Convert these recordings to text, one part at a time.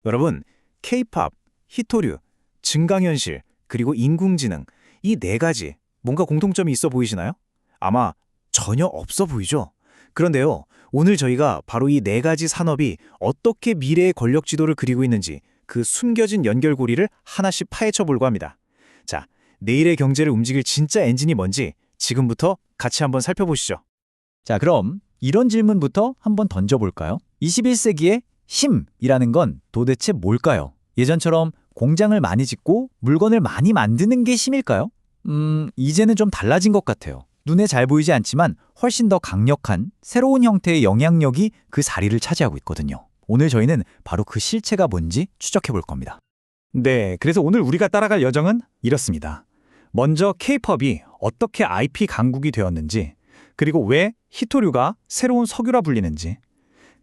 여러분, K-팝, 히토류, 증강현실, 그리고 인공지능 이 네 가지 뭔가 공통점이 있어 보이시나요? 아마 전혀 없어 보이죠? 그런데요, 오늘 저희가 바로 이 네 가지 산업이 어떻게 미래의 권력 지도를 그리고 있는지 그 숨겨진 연결고리를 하나씩 파헤쳐 볼고 합니다. 자, 내일의 경제를 움직일 진짜 엔진이 뭔지 지금부터 같이 한번 살펴보시죠. 자, 그럼 이런 질문부터 한번 던져볼까요? 21세기의 힘이라는 건 도대체 뭘까요? 예전처럼 공장을 많이 짓고 물건을 많이 만드는 게 힘일까요? 이제는 좀 달라진 것 같아요. 눈에 잘 보이지 않지만 훨씬 더 강력한 새로운 형태의 영향력이 그 자리를 차지하고 있거든요. 오늘 저희는 바로 그 실체가 뭔지 추적해 볼 겁니다. 네, 그래서 오늘 우리가 따라갈 여정은 이렇습니다. 먼저 K-팝이 어떻게 IP 강국이 되었는지, 그리고 왜 히토류가 새로운 석유라 불리는지,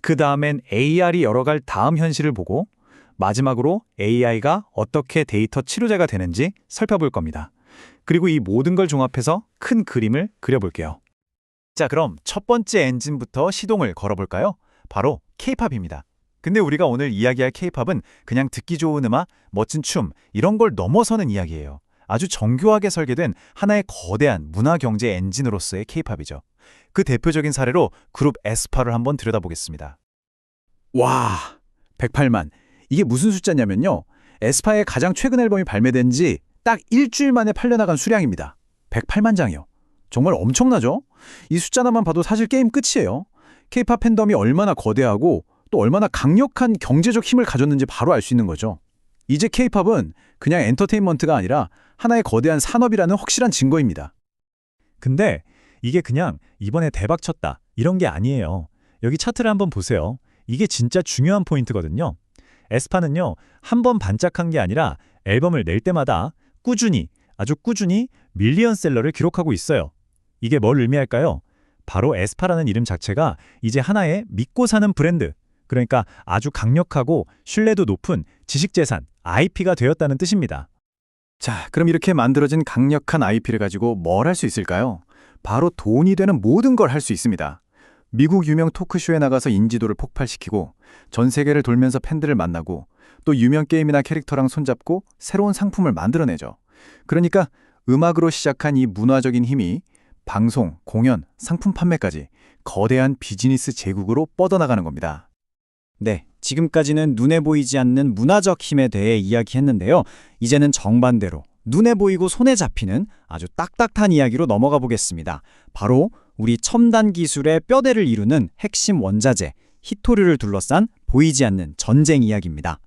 그 다음엔 AR이 열어갈 다음 현실을 보고, 마지막으로 AI가 어떻게 데이터 치료제가 되는지 살펴볼 겁니다. 그리고 이 모든 걸 종합해서 큰 그림을 그려볼게요. 자, 그럼 첫 번째 엔진부터 시동을 걸어볼까요? 바로 K-팝입니다. 근데 우리가 오늘 이야기할 K-팝은 그냥 듣기 좋은 음악, 멋진 춤 이런 걸 넘어서는 이야기예요. 아주 정교하게 설계된 하나의 거대한 문화 경제 엔진으로서의 K-팝이죠. 그 대표적인 사례로 그룹 에스파를 한번 들여다보겠습니다. 와, 108만. 이게 무슨 숫자냐면요. 에스파의 가장 최근 앨범이 발매된 지 딱 일주일 만에 팔려나간 수량입니다. 108만 장이요. 정말 엄청나죠? 이 숫자나만 봐도 사실 게임 끝이에요. K-팝 팬덤이 얼마나 거대하고 또 얼마나 강력한 경제적 힘을 가졌는지 바로 알 수 있는 거죠. 이제 K-팝은 그냥 엔터테인먼트가 아니라 하나의 거대한 산업이라는 확실한 증거입니다. 근데 이게 그냥 이번에 대박 쳤다 이런 게 아니에요. 여기 차트를 한번 보세요. 이게 진짜 중요한 포인트거든요. 에스파는요, 한 번 반짝한 게 아니라 앨범을 낼 때마다 아주 꾸준히 밀리언셀러를 기록하고 있어요. 이게 뭘 의미할까요? 바로 에스파라는 이름 자체가 이제 하나의 믿고 사는 브랜드, 그러니까 아주 강력하고 신뢰도 높은 지식재산, IP가 되었다는 뜻입니다. 자, 그럼 이렇게 만들어진 강력한 IP를 가지고 뭘 할 수 있을까요? 바로 돈이 되는 모든 걸 할 수 있습니다. 미국 유명 토크쇼에 나가서 인지도를 폭발시키고 전 세계를 돌면서 팬들을 만나고 또 유명 게임이나 캐릭터랑 손잡고 새로운 상품을 만들어내죠. 그러니까 음악으로 시작한 이 문화적인 힘이 방송, 공연, 상품 판매까지 거대한 비즈니스 제국으로 뻗어나가는 겁니다. 네, 지금까지는 눈에 보이지 않는 문화적 힘에 대해 이야기했는데요. 이제는 정반대로 눈에 보이고 손에 잡히는 아주 딱딱한 이야기로 넘어가 보겠습니다. 바로 우리 첨단 기술의 뼈대를 이루는 핵심 원자재, 히토류를 둘러싼 보이지 않는 전쟁 이야기입니다.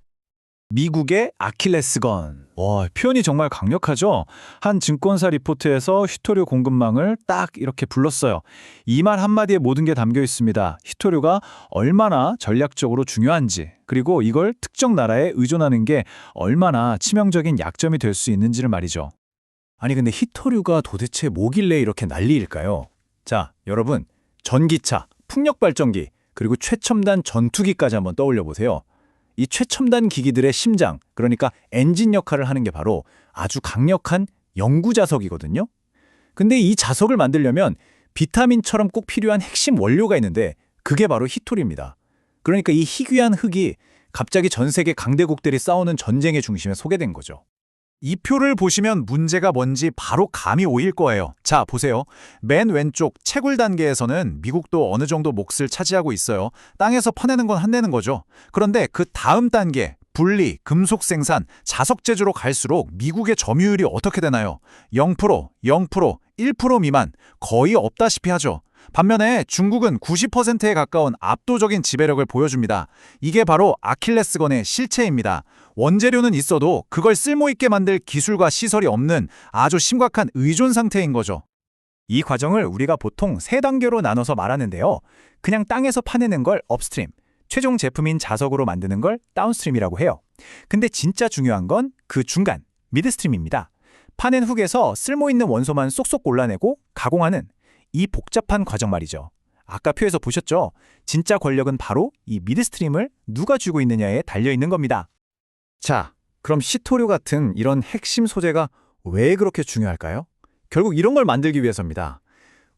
미국의 아킬레스건. 와, 표현이 정말 강력하죠? 한 증권사 리포트에서 히토류 공급망을 딱 이렇게 불렀어요. 이 말 한마디에 모든 게 담겨 있습니다. 히토류가 얼마나 전략적으로 중요한지, 그리고 이걸 특정 나라에 의존하는 게 얼마나 치명적인 약점이 될 수 있는지를 말이죠. 아니 근데 히토류가 도대체 뭐길래 이렇게 난리일까요? 자, 여러분, 전기차, 풍력발전기, 그리고 최첨단 전투기까지 한번 떠올려 보세요. 이 최첨단 기기들의 심장, 그러니까 엔진 역할을 하는 게 바로 아주 강력한 연구 자석이거든요. 근데 이 자석을 만들려면 비타민처럼 꼭 필요한 핵심 원료가 있는데 그게 바로 히토류입니다. 그러니까 이 희귀한 흙이 갑자기 전 세계 강대국들이 싸우는 전쟁의 중심에 서게 된 거죠. 이 표를 보시면 문제가 뭔지 바로 감이 오일 거예요. 자, 보세요. 맨 왼쪽 채굴 단계에서는 미국도 어느 정도 몫을 차지하고 있어요. 땅에서 퍼내는 건 한내는 거죠. 그런데 그 다음 단계, 분리, 금속 생산, 자석 제조로 갈수록 미국의 점유율이 어떻게 되나요? 0%, 0%, 1% 미만, 거의 없다시피 하죠. 반면에 중국은 90%에 가까운 압도적인 지배력을 보여줍니다. 이게 바로 아킬레스건의 실체입니다. 원재료는 있어도 그걸 쓸모있게 만들 기술과 시설이 없는 아주 심각한 의존 상태인 거죠. 이 과정을 우리가 보통 세 단계로 나눠서 말하는데요. 그냥 땅에서 파내는 걸 업스트림, 최종 제품인 자석으로 만드는 걸 다운스트림이라고 해요. 근데 진짜 중요한 건 그 중간, 미드스트림입니다. 파낸 흙에서 쓸모있는 원소만 쏙쏙 골라내고 가공하는 이 복잡한 과정 말이죠. 아까 표에서 보셨죠? 진짜 권력은 바로 이 미드스트림을 누가 쥐고 있느냐에 달려있는 겁니다. 자, 그럼 히토류 같은 이런 핵심 소재가 왜 그렇게 중요할까요? 결국 이런 걸 만들기 위해서입니다.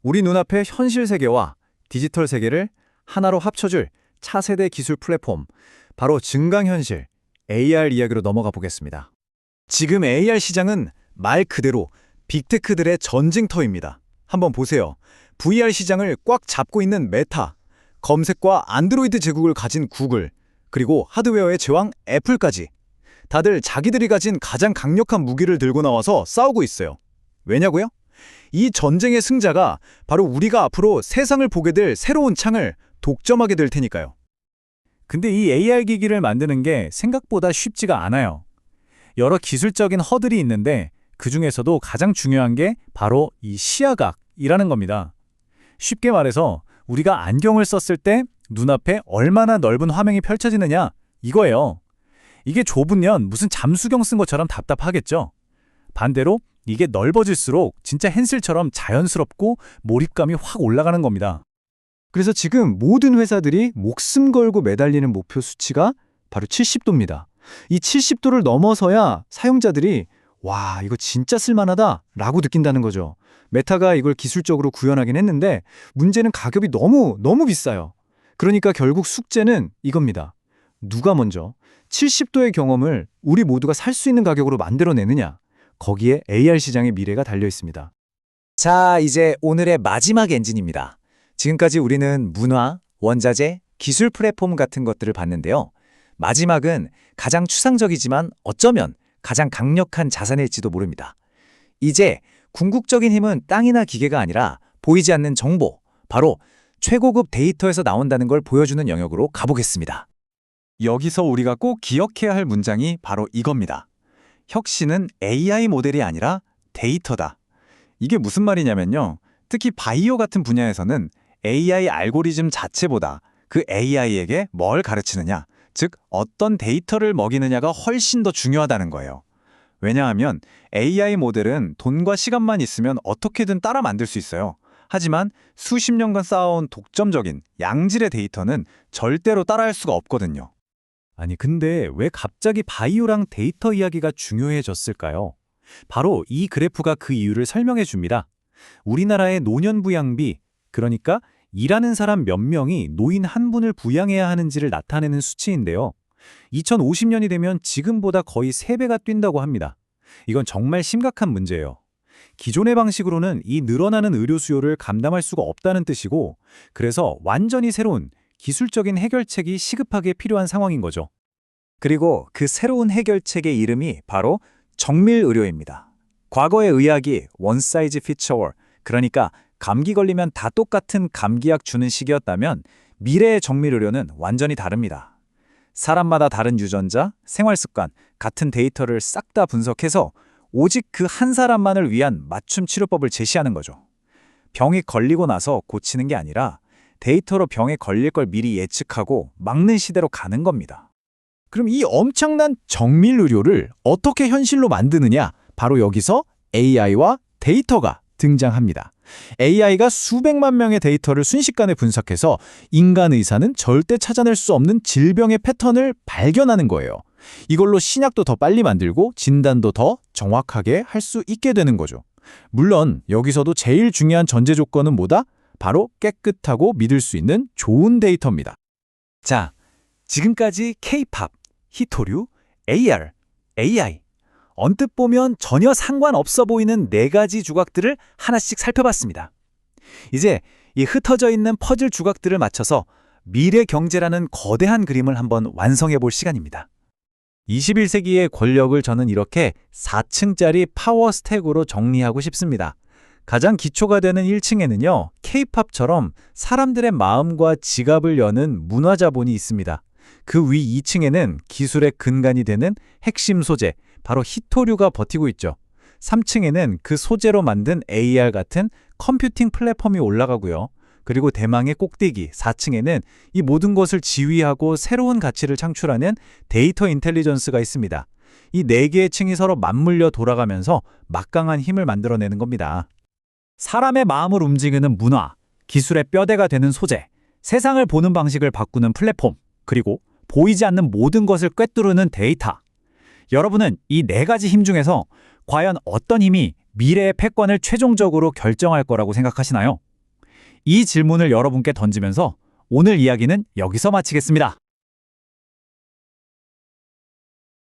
우리 눈앞의 현실 세계와 디지털 세계를 하나로 합쳐줄 차세대 기술 플랫폼, 바로 증강현실, AR 이야기로 넘어가 보겠습니다. 지금 AR 시장은 말 그대로 빅테크들의 전쟁터입니다. 한번 보세요. VR 시장을 꽉 잡고 있는 메타, 검색과 안드로이드 제국을 가진 구글, 그리고 하드웨어의 제왕 애플까지. 다들 자기들이 가진 가장 강력한 무기를 들고 나와서 싸우고 있어요. 왜냐고요? 이 전쟁의 승자가 바로 우리가 앞으로 세상을 보게 될 새로운 창을 독점하게 될 테니까요. 근데 이 AR 기기를 만드는 게 생각보다 쉽지가 않아요. 여러 기술적인 허들이 있는데 그중에서도 가장 중요한 게 바로 이 시야각이라는 겁니다. 쉽게 말해서 우리가 안경을 썼을 때 눈앞에 얼마나 넓은 화면이 펼쳐지느냐 이거예요. 이게 좁으면 무슨 잠수경 쓴 것처럼 답답하겠죠. 반대로 이게 넓어질수록 진짜 헨슬처럼 자연스럽고 몰입감이 확 올라가는 겁니다. 그래서 지금 모든 회사들이 목숨 걸고 매달리는 목표 수치가 바로 70도입니다. 이 70도를 넘어서야 사용자들이 와, 이거 진짜 쓸만하다 라고 느낀다는 거죠. 메타가 이걸 기술적으로 구현하긴 했는데 문제는 가격이 너무 비싸요. 그러니까 결국 숙제는 이겁니다. 누가 먼저 70도의 경험을 우리 모두가 살 수 있는 가격으로 만들어내느냐. 거기에 AR 시장의 미래가 달려 있습니다. 자, 이제 오늘의 마지막 엔진입니다. 지금까지 우리는 문화, 원자재, 기술 플랫폼 같은 것들을 봤는데요. 마지막은 가장 추상적이지만 어쩌면 가장 강력한 자산일지도 모릅니다. 이제 궁극적인 힘은 땅이나 기계가 아니라 보이지 않는 정보, 바로 최고급 데이터에서 나온다는 걸 보여주는 영역으로 가보겠습니다. 여기서 우리가 꼭 기억해야 할 문장이 바로 이겁니다. 혁신은 AI 모델이 아니라 데이터다. 이게 무슨 말이냐면요. 특히 바이오 같은 분야에서는 AI 알고리즘 자체보다 그 AI에게 뭘 가르치느냐, 즉 어떤 데이터를 먹이느냐가 훨씬 더 중요하다는 거예요. 왜냐하면 AI 모델은 돈과 시간만 있으면 어떻게든 따라 만들 수 있어요. 하지만 수십 년간 쌓아온 독점적인 양질의 데이터는 절대로 따라할 수가 없거든요. 아니 근데 왜 갑자기 바이오랑 데이터 이야기가 중요해졌을까요? 바로 이 그래프가 그 이유를 설명해 줍니다. 우리나라의 노년 부양비, 그러니까 일하는 사람 몇 명이 노인 한 분을 부양해야 하는지를 나타내는 수치인데요. 2050년이 되면 지금보다 거의 3배가 뛴다고 합니다. 이건 정말 심각한 문제예요. 기존의 방식으로는 이 늘어나는 의료 수요를 감당할 수가 없다는 뜻이고, 그래서 완전히 새로운 기술적인 해결책이 시급하게 필요한 상황인 거죠. 그리고 그 새로운 해결책의 이름이 바로 정밀의료입니다. 과거의 의학이 원 사이즈 피처 올, 그러니까 감기 걸리면 다 똑같은 감기약 주는 식이었다면 미래의 정밀의료는 완전히 다릅니다. 사람마다 다른 유전자, 생활습관, 같은 데이터를 싹 다 분석해서 오직 그 한 사람만을 위한 맞춤 치료법을 제시하는 거죠. 병이 걸리고 나서 고치는 게 아니라 데이터로 병에 걸릴 걸 미리 예측하고 막는 시대로 가는 겁니다. 그럼 이 엄청난 정밀 의료를 어떻게 현실로 만드느냐? 바로 여기서 AI와 데이터가 등장합니다. AI가 수백만 명의 데이터를 순식간에 분석해서 인간 의사는 절대 찾아낼 수 없는 질병의 패턴을 발견하는 거예요. 이걸로 신약도 더 빨리 만들고 진단도 더 정확하게 할 수 있게 되는 거죠. 물론 여기서도 제일 중요한 전제 조건은 뭐다? 바로 깨끗하고 믿을 수 있는 좋은 데이터입니다. 자, 지금까지 K-팝, 히토류, AR, AI. 언뜻 보면 전혀 상관없어 보이는 4가지 조각들을 하나씩 살펴봤습니다. 이제 이 흩어져 있는 퍼즐 조각들을 맞춰서 미래 경제라는 거대한 그림을 한번 완성해 볼 시간입니다. 21세기의 권력을 저는 이렇게 4층짜리 파워 스택으로 정리하고 싶습니다. 가장 기초가 되는 1층에는요, K-팝처럼 사람들의 마음과 지갑을 여는 문화 자본이 있습니다. 그 위 2층에는 기술의 근간이 되는 핵심 소재, 바로 히토류가 버티고 있죠. 3층에는 그 소재로 만든 AR 같은 컴퓨팅 플랫폼이 올라가고요. 그리고 대망의 꼭대기 4층에는 이 모든 것을 지휘하고 새로운 가치를 창출하는 데이터 인텔리전스가 있습니다. 이 4개의 층이 서로 맞물려 돌아가면서 막강한 힘을 만들어내는 겁니다. 사람의 마음을 움직이는 문화, 기술의 뼈대가 되는 소재, 세상을 보는 방식을 바꾸는 플랫폼, 그리고 보이지 않는 모든 것을 꿰뚫는 데이터. 여러분은 이 4가지 힘 중에서 과연 어떤 힘이 미래의 패권을 최종적으로 결정할 거라고 생각하시나요? 이 질문을 여러분께 던지면서 오늘 이야기는 여기서 마치겠습니다.